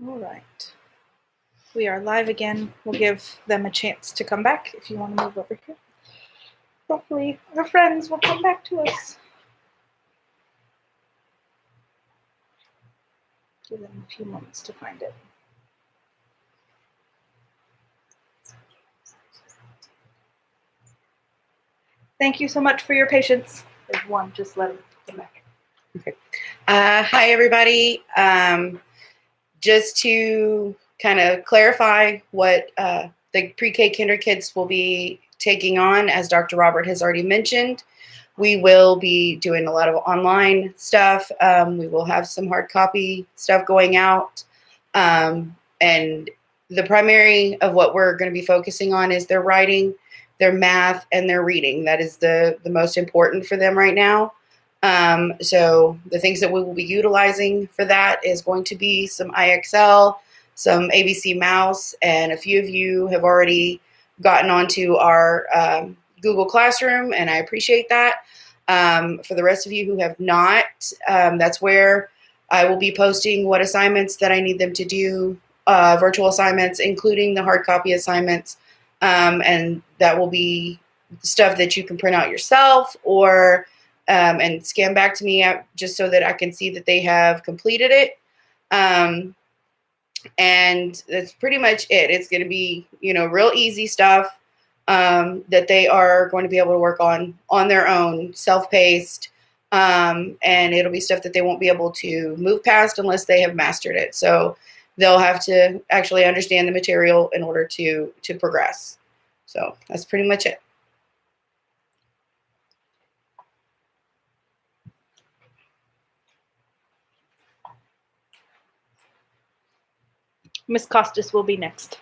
All right. We are live again. We'll give them a chance to come back if you want to move over here. Hopefully our friends will come back to us. Give them a few moments to find it. Thank you so much for your patience. There's one, just let him come back. Okay. Hi, everybody. Just to kind of clarify what the pre-K kinder kids will be taking on, as Dr. Robert has already mentioned, we will be doing a lot of online stuff. We will have some hard copy stuff going out. And the primary of what we're going to be focusing on is their writing, their math, and their reading. That is the most important for them right now. So the things that we will be utilizing for that is going to be some IXL, some ABC Mouse, and a few of you have already gotten onto our Google Classroom, and I appreciate that. For the rest of you who have not, that's where I will be posting what assignments that I need them to do, virtual assignments, including the hard copy assignments, and that will be stuff that you can print out yourself or and scan back to me just so that I can see that they have completed it. And that's pretty much it. It's going to be, real easy stuff that they are going to be able to work on their own, self-paced, and it'll be stuff that they won't be able to move past unless they have mastered it. So they'll have to actually understand the material in order to progress. So that's pretty much it. Miss Costas will be next.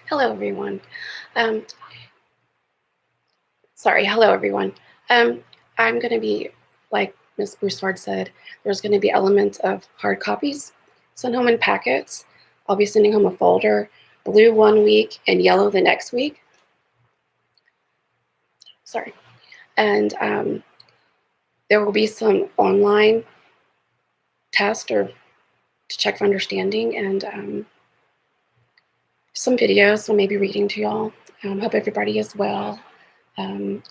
Hello, everyone. Hello, everyone. I'm going to be, like Ms. Broussard said, there's going to be elements of hard copies sent home in packets. I'll be sending home a folder, blue 1 week and yellow the next week. Sorry. And there will be some online tests or to check for understanding and some videos, so maybe reading to y'all. Hope everybody is well. And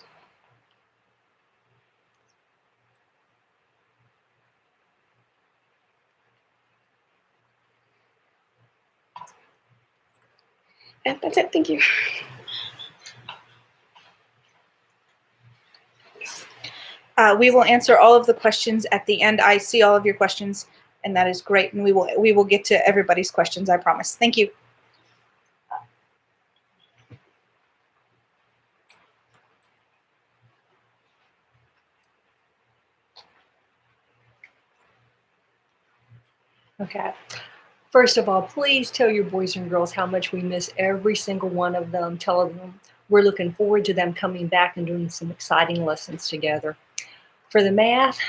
that's it. Thank you. We will answer all of the questions at the end. I see all of your questions, and that is great. And we will get to everybody's questions, I promise. Thank you. Okay. First of all, please tell your boys and girls how much we miss every single one of them. Tell them we're looking forward to them coming back and doing some exciting lessons together. For the math,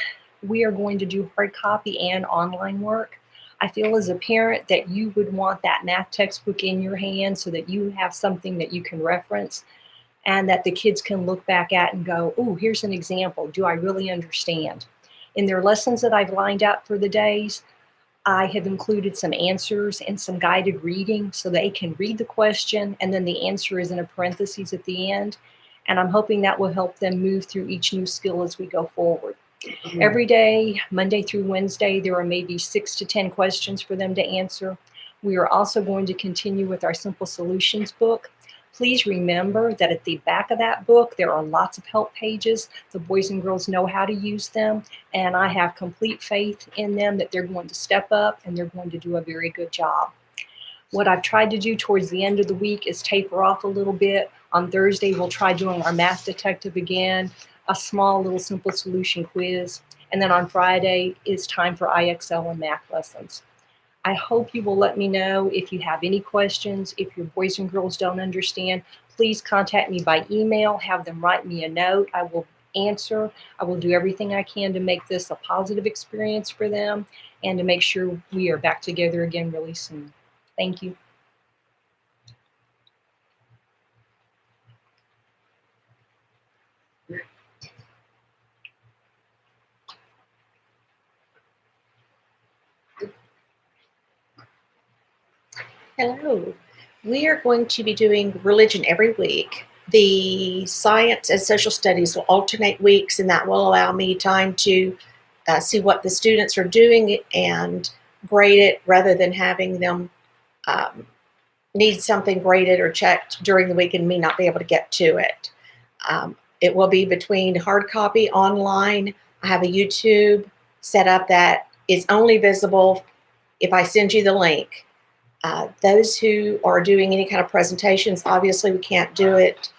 we are going to do hard copy and online work. I feel as a parent that you would want that math textbook in your hand so that you have something that you can reference and that the kids can look back at and go, oh, here's an example. Do I really understand? In their lessons that I've lined up for the days, I have included some answers and some guided reading so they can read the question and then the answer is in a parentheses at the end. And I'm hoping that will help them move through each new skill as we go forward. Mm-hmm. Every day, Monday through Wednesday, there are maybe 6 to 10 questions for them to answer. We are also going to continue with our Simple Solutions book. Please remember that at the back of that book, there are lots of help pages. The boys and girls know how to use them, and I have complete faith in them that they're going to step up and they're going to do a very good job. What I've tried to do towards the end of the week is taper off a little bit. On Thursday, we'll try doing our math detective again, a small little simple solution quiz, and then on Friday is time for IXL and math lessons. I hope you will let me know if you have any questions. If your boys and girls don't understand, please contact me by email, have them write me a note. I will answer. I will do everything I can to make this a positive experience for them and to make sure we are back together again really soon. Thank you. Hello. We are going to be doing religion every week. The science and social studies will alternate weeks, and that will allow me time to see what the students are doing and grade it rather than having them need something graded or checked during the week and me not be able to get to it. It will be between hard copy, online. I have a YouTube set up that is only visible if I send you the link. Those who are doing any kind of presentations, obviously we can't do it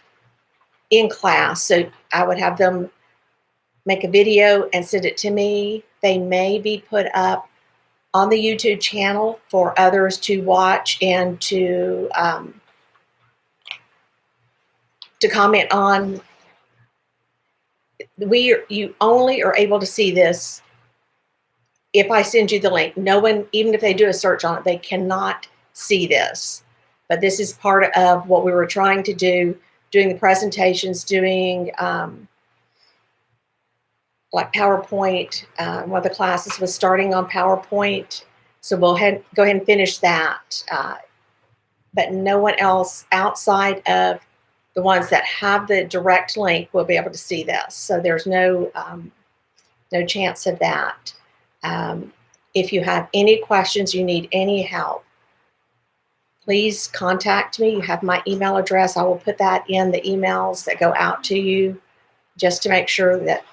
in class. So I would have them make a video and send it to me. They may be put up on the YouTube channel for others to watch and to comment on. You only are able to see this if I send you the link. No one, even if they do a search on it, they cannot see this. But this is part of what we were trying to do, doing the presentations, doing like PowerPoint. One of the classes was starting on PowerPoint. So we'll go ahead and finish that. But no one else outside of the ones that have the direct link will be able to see this. So there's no chance of that. If you have any questions, you need any help, please contact me. You have my email address. I will put that in the emails that go out to you just to make sure that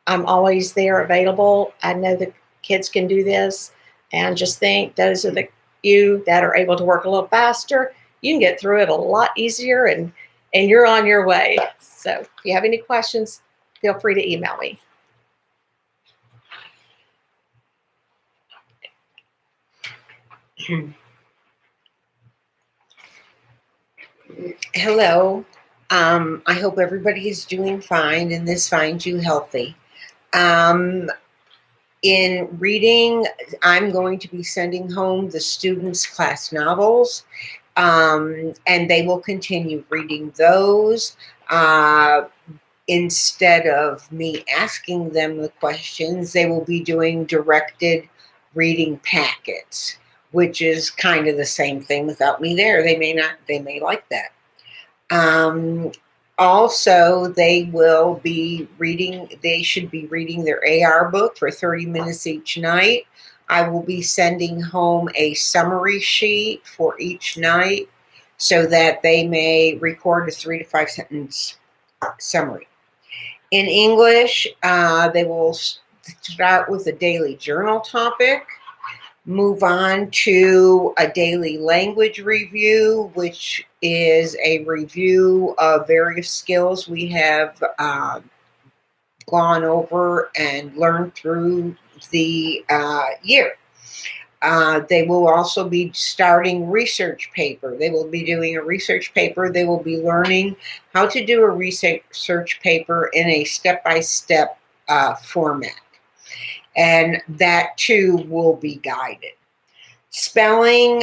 I'm always there available. I know the kids can do this, and just think those are the you that are able to work a little faster. You can get through it a lot easier, and you're on your way. So if you have any questions, feel free to email me. Hello. I hope everybody is doing fine and this finds you healthy. In reading, I'm going to be sending home the students' class novels, and they will continue reading those. Instead of me asking them the questions, they will be doing directed reading packets, which is kind of the same thing without me there. They may like that. Also, they should be reading their AR book for 30 minutes each night. I will be sending home a summary sheet for each night so that they may record a 3 to 5 sentence summary. In English, they will start with a daily journal topic, move on to a daily language review, which is a review of various skills we have gone over and learned through the year. They will also be starting research paper. They will be doing a research paper. They will be learning how to do a research paper in a step-by-step format. And that too will be guided. Spelling,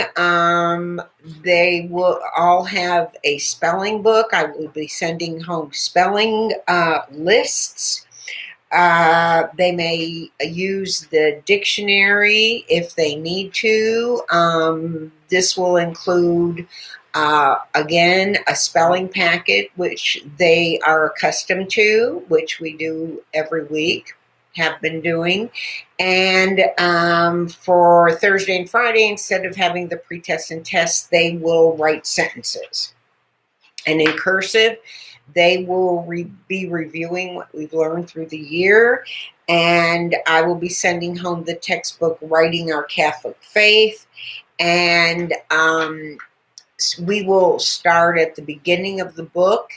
they will all have a spelling book. I will be sending home spelling lists. They may use the dictionary if they need to. This will include, again, a spelling packet, which they are accustomed to, which we do every week, have been doing. And for Thursday and Friday, instead of having the pretest and tests, they will write sentences. And in cursive, they will be reviewing what we've learned through the year. And I will be sending home the textbook, Writing Our Catholic Faith. And we will start at the beginning of the book.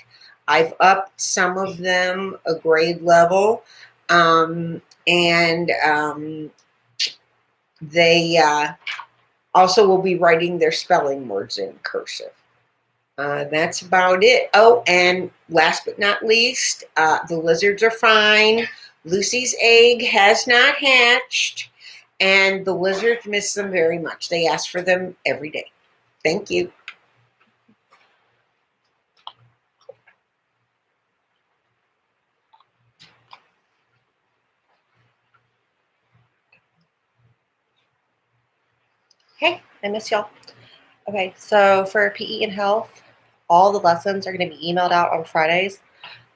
I've upped some of them a grade level. They also will be writing their spelling words in cursive. That's about it. Oh, and last but not least, the lizards are fine. Lucy's egg has not hatched, and the lizards miss them very much. They ask for them every day. Thank you. Hey, I miss y'all. Okay, so for PE and health, all the lessons are going to be emailed out on Fridays.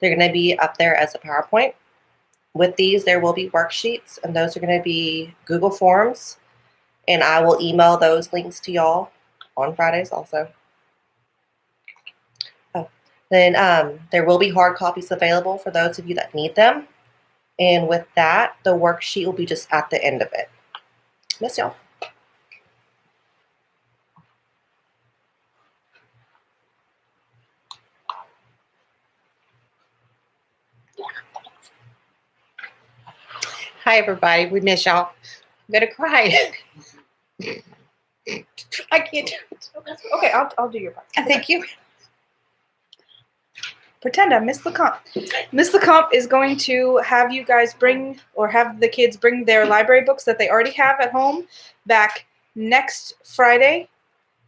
They're going to be up there as a PowerPoint. With these, there will be worksheets, and those are going to be Google Forms, and I will email those links to y'all on Fridays also. Oh, then there will be hard copies available for those of you that need them. And with that, the worksheet will be just at the end of it. Miss y'all. Hi, everybody. We miss y'all. I'm gonna cry. I can't do it. Okay, I'll do your part. Thank you. Pretend I missed the comp. Miss LeComp is going to have you guys bring, or have the kids bring their library books that they already have at home back next Friday.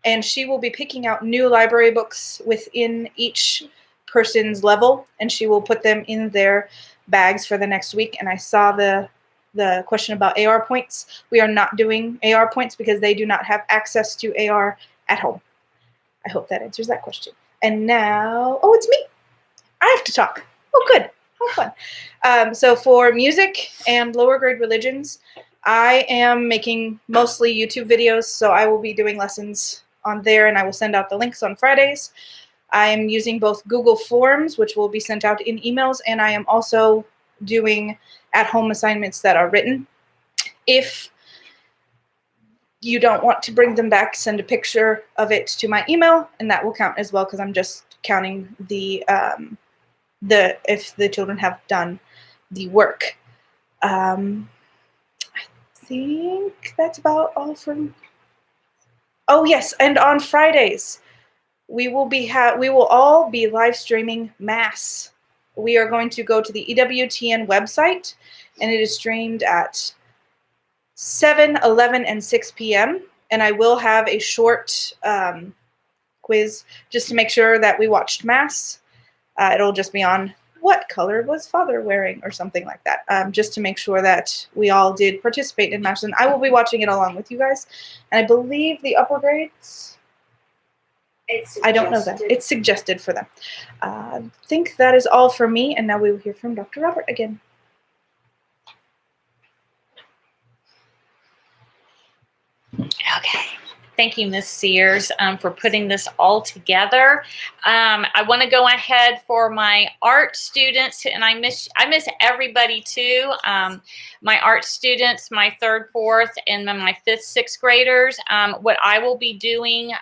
And she will be picking out new library books within each person's level, and she will put them in their bags for the next week. And I saw the question about AR points. We are not doing AR points because they do not have access to AR at home. I hope that answers that question. And now, oh, it's me. I have to talk. Oh, good. How fun. So for music and lower grade religions, I am making mostly YouTube videos, so I will be doing lessons on there, and I will send out the links on Fridays. I am using both Google Forms, which will be sent out in emails, and I am also doing at-home assignments that are written. If you don't want to bring them back, send a picture of it to my email, and that will count as well, because I'm just counting the if the children have done the work. I think that's about all from. Oh yes, and on Fridays, we will all be live streaming Mass. We are going to go to the EWTN website, and it is streamed at 7, 11, and 6 p.m. And I will have a short quiz just to make sure that we watched Mass. It'll just be on what color was Father wearing or something like that, just to make sure that we all did participate in Mass. And I will be watching it along with you guys. And I believe the upper grades, I don't know that. It's suggested for them. I think that is all for me, and now we will hear from Dr. Robert again. Okay. Thank you, Ms. Sears, for putting this all together. I want to go ahead for my art students, and I miss everybody too. My art students, my 3rd, 4th, and then my 5th, 6th graders. What I will be doing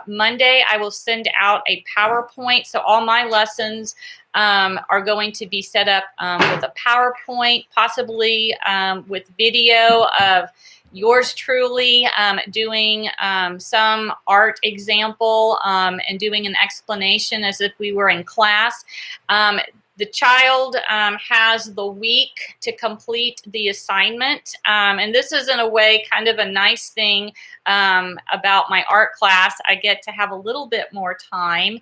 Monday, I will send out a PowerPoint. So all my lessons are going to be set up with a PowerPoint, possibly with video of yours truly doing some art example and doing an explanation as if we were in class. The child has the week to complete the assignment. And this is in a way kind of a nice thing about my art class. I get to have a little bit more time.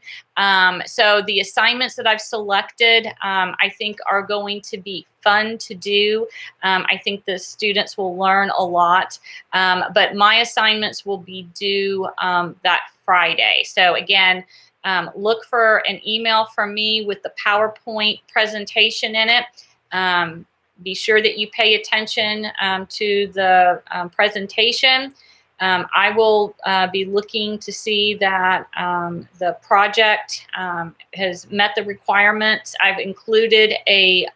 So the assignments that I've selected, I think are going to be fun to do. I think the students will learn a lot. But my assignments will be due that Friday. So again, look for an email from me with the PowerPoint presentation in it. Be sure that you pay attention to the presentation. I will be looking to see that the project has met the requirements. I've included a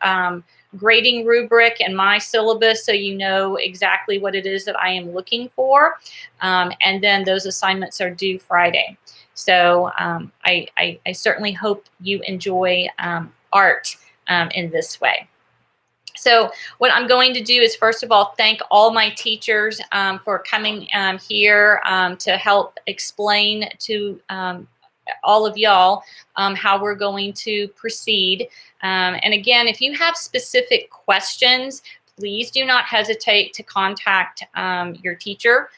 grading rubric in my syllabus so you know exactly what it is that I am looking for. And then those assignments are due Friday. So I certainly hope you enjoy art in this way. So what I'm going to do is, first of all, thank all my teachers for coming here to help explain to all of y'all how we're going to proceed. And again, if you have specific questions, please do not hesitate to contact your teacher.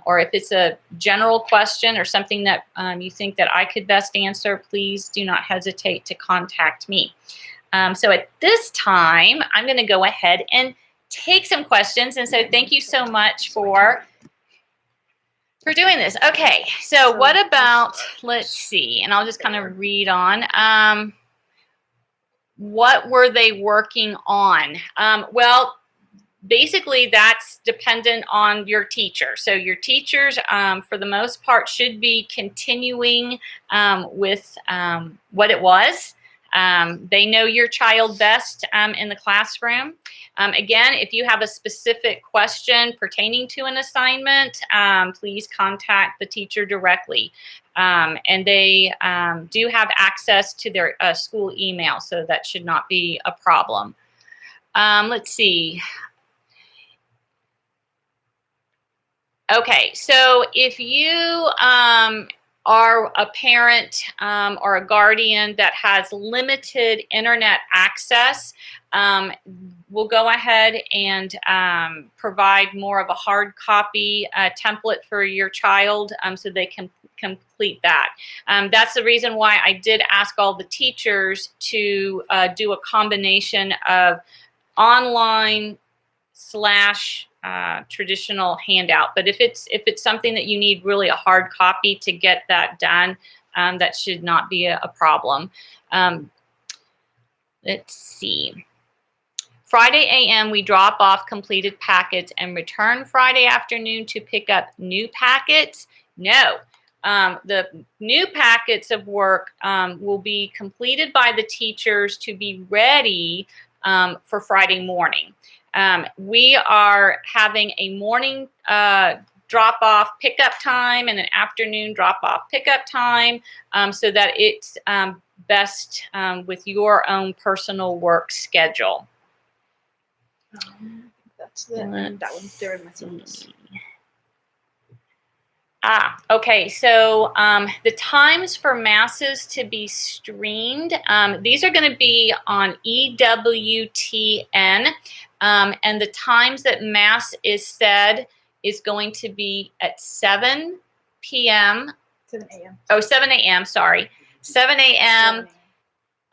Or if it's a general question or something that you think that I could best answer, please do not hesitate to contact me. So at this time, I'm going to go ahead and take some questions. And so thank you so much for for doing this. Okay, so what about, let's see, and I'll just kind of read on. What were they working on? Well, basically that's dependent on your teacher. So your teachers, for the most part, should be continuing with what it was. They know your child best in the classroom. Again, if you have a specific question pertaining to an assignment, please contact the teacher directly. And they do have access to their school email, so that should not be a problem. Let's see. Okay, so if you are a parent or a guardian that has limited internet access, we'll go ahead and provide more of a hard copy template for your child so they can complete that. That's the reason why I did ask all the teachers to do a combination of online / traditional handout. But if it's something that you need really a hard copy to get that done, that should not be a problem. Let's see. Friday AM, we drop off completed packets and return Friday afternoon to pick up new packets. No. The new packets of work will be completed by the teachers to be ready for Friday morning. We are having a morning drop-off pickup time and an afternoon drop-off pickup time so that it's best with your own personal work schedule. That's that one there in my syllabus. Okay, so the times for masses to be streamed, these are going to be on EWTN, and the times that mass is said is going to be at 7 p.m. 7 a.m. Oh, 7 a.m., sorry. 7 a.m.,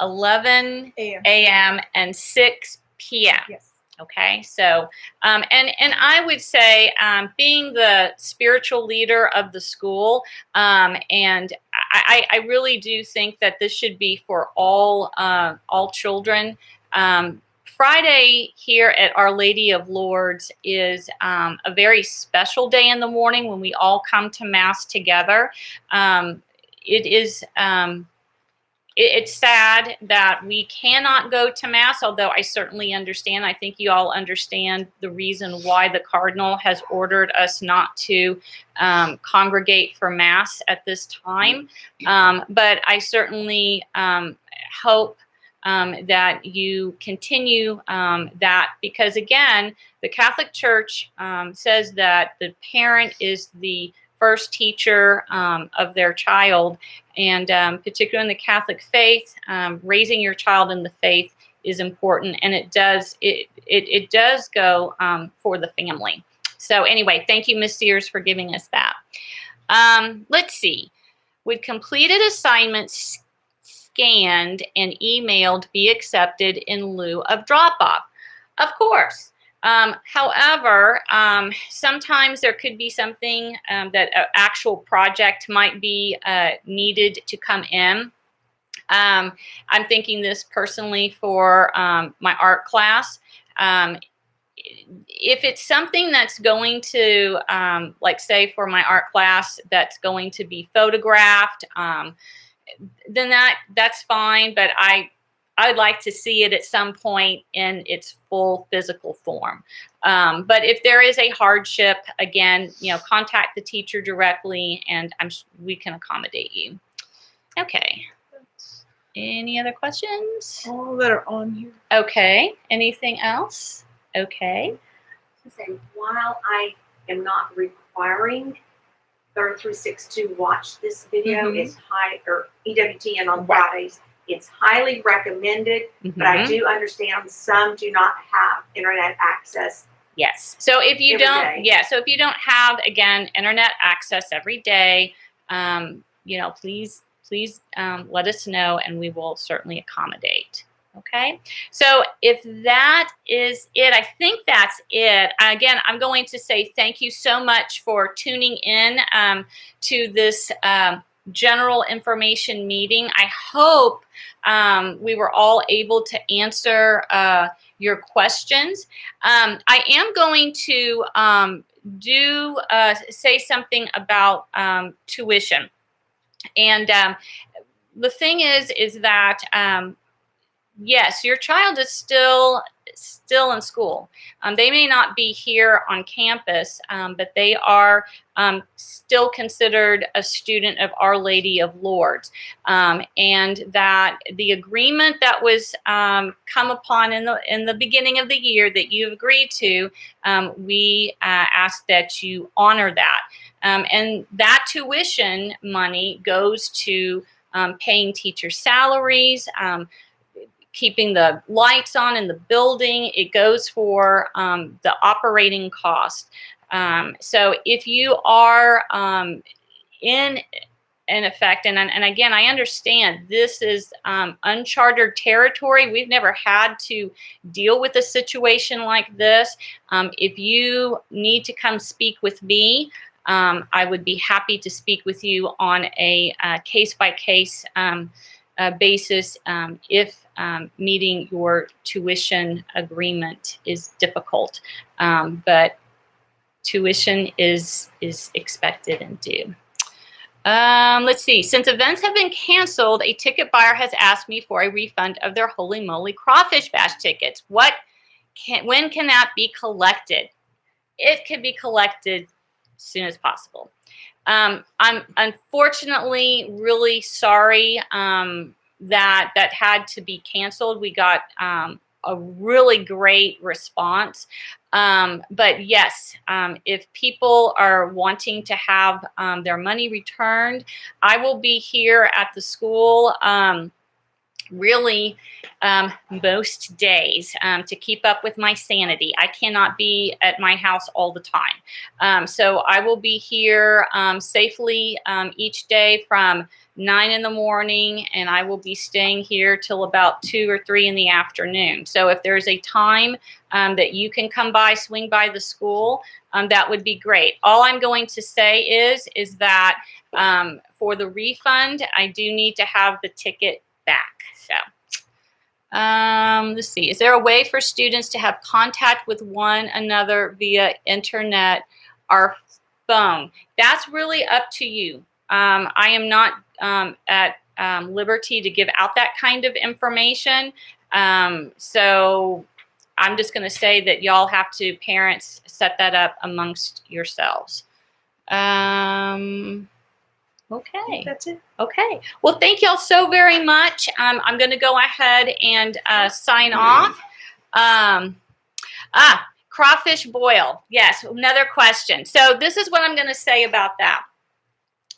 11 a.m., and 6 p.m. Yes. Okay, so and I would say being the spiritual leader of the school, and I really do think that this should be for all children. Friday here at Our Lady of Lourdes is a very special day in the morning when we all come to Mass together. It is. It's sad that we cannot go to Mass, although I certainly understand. I think you all understand the reason why the Cardinal has ordered us not to congregate for Mass at this time. But I certainly hope that you continue that, because, again, the Catholic Church says that the parent is the first teacher of their child, and particularly in the Catholic faith, raising your child in the faith is important, and it does go for the family. So anyway, thank you, Ms. Sears, for giving us that. Let's see. Would completed assignments scanned and emailed be accepted in lieu of drop-off? Of course. However, sometimes there could be something that an actual project might be needed to come in. I'm thinking this personally for my art class. If it's something that's going to, like say for my art class, that's going to be photographed, then that's fine, but I'd like to see it at some point in its full physical form. But if there is a hardship, again, contact the teacher directly, and we can accommodate you. Okay. Any other questions? All that are on here. Okay. Anything else? Okay. Say, while I am not requiring 3rd through 6th to watch this video, it's or EWTN on Fridays. It's highly recommended, but I do understand some do not have internet access. Yes. So if you so if you don't have, again, internet access every day, please let us know, and we will certainly accommodate. Okay, so if that is it, I think that's it. Again, I'm going to say thank you so much for tuning in to this general information meeting. I hope we were all able to answer your questions. I am going to say something about tuition. And the thing is that yes, your child is still in school. They may not be here on campus, but they are still considered a student of Our Lady of Lourdes. And that the agreement that was come upon in the beginning of the year that you agreed to, we ask that you honor that. And that tuition money goes to paying teacher salaries, keeping the lights on in the building. It goes for the operating cost. So if you are in effect, and again, I understand this is uncharted territory. We've never had to deal with a situation like this. If you need to come speak with me, I would be happy to speak with you on a case-by-case basis if meeting your tuition agreement is difficult. But tuition is expected and due. Let's see. Since events have been canceled, a ticket buyer has asked me for a refund of their Holy Moly Crawfish Bash tickets. When can that be collected? It can be collected as soon as possible. I'm unfortunately really sorry that had to be canceled. We got a really great response. But yes, if people are wanting to have their money returned, I will be here at the school really most days to keep up with my sanity. I cannot be at my house all the time. So I will be here safely each day from 9 in the morning, and I will be staying here till about 2 or 3 in the afternoon. So if there's a time that you can come by, swing by the school, that would be great. All I'm going to say is that for the refund, I do need to have the ticket back. So let's see. Is there a way for students to have contact with one another via internet or phone? That's really up to you. I am not at liberty to give out that kind of information. So I'm just going to say that y'all have to, parents, set that up amongst yourselves. Okay. That's it. Okay. Well, thank y'all so very much. I'm going to go ahead and sign off. Crawfish boil. Yes, another question. So this is what I'm going to say about that.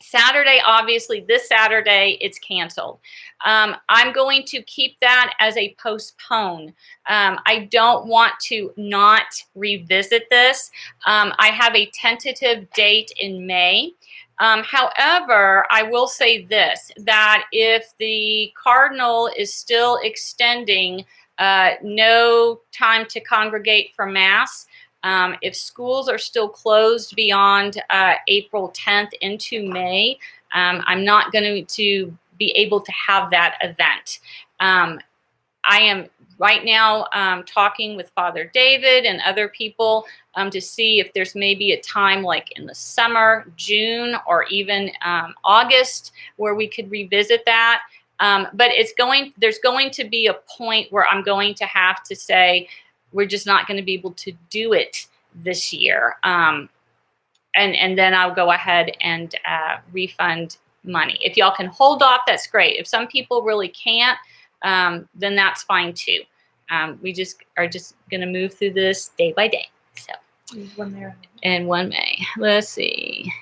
Saturday, obviously, this Saturday, it's canceled. I'm going to keep that as a postpone. I don't want to not revisit this. I have a tentative date in May. However, I will say this, that if the Cardinal is still extending no time to congregate for Mass, if schools are still closed beyond April 10th into May, I'm not going to be able to have that event. I am right now talking with Father David and other people to see if there's maybe a time like in the summer, June, or even August, where we could revisit that. But there's going to be a point where I'm going to have to say, we're just not going to be able to do it this year. And then I'll go ahead and refund money. If y'all can hold off, that's great. If some people really can't, then that's fine too. We just are going to move through this day by day. So, and 1 May. Let's see.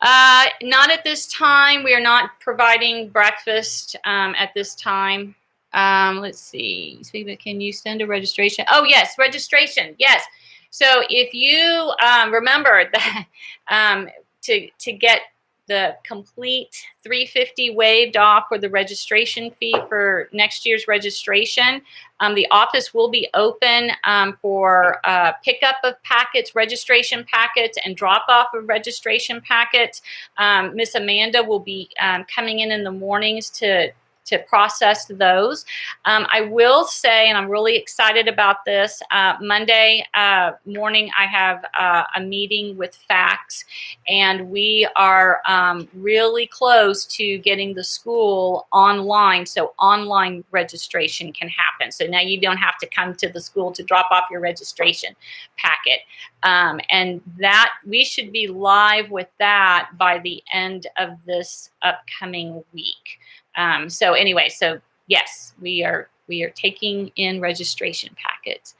Not at this time. We are not providing breakfast at this time. Let's see. Can you send a registration? Oh, yes, registration. Yes. So if you remember that to get the complete $350 waived off for the registration fee for next year's registration. The office will be open for pickup of packets, registration packets, and drop off of registration packets. Miss Amanda will be coming in the mornings to process those. I will say, and I'm really excited about this, Monday morning I have a meeting with FACTS, and we are really close to getting the school online, so online registration can happen. So now you don't have to come to the school to drop off your registration packet. And that we should be live with that by the end of this upcoming week. So anyway, so yes, we are taking in registration packets.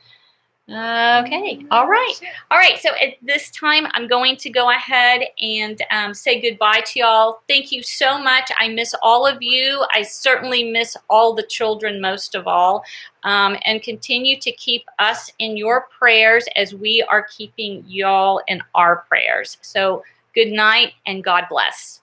Okay, all right. So at this time, I'm going to go ahead and say goodbye to y'all. Thank you so much. I miss all of you. I certainly miss all the children most of all. And continue to keep us in your prayers as we are keeping y'all in our prayers. So good night and God bless.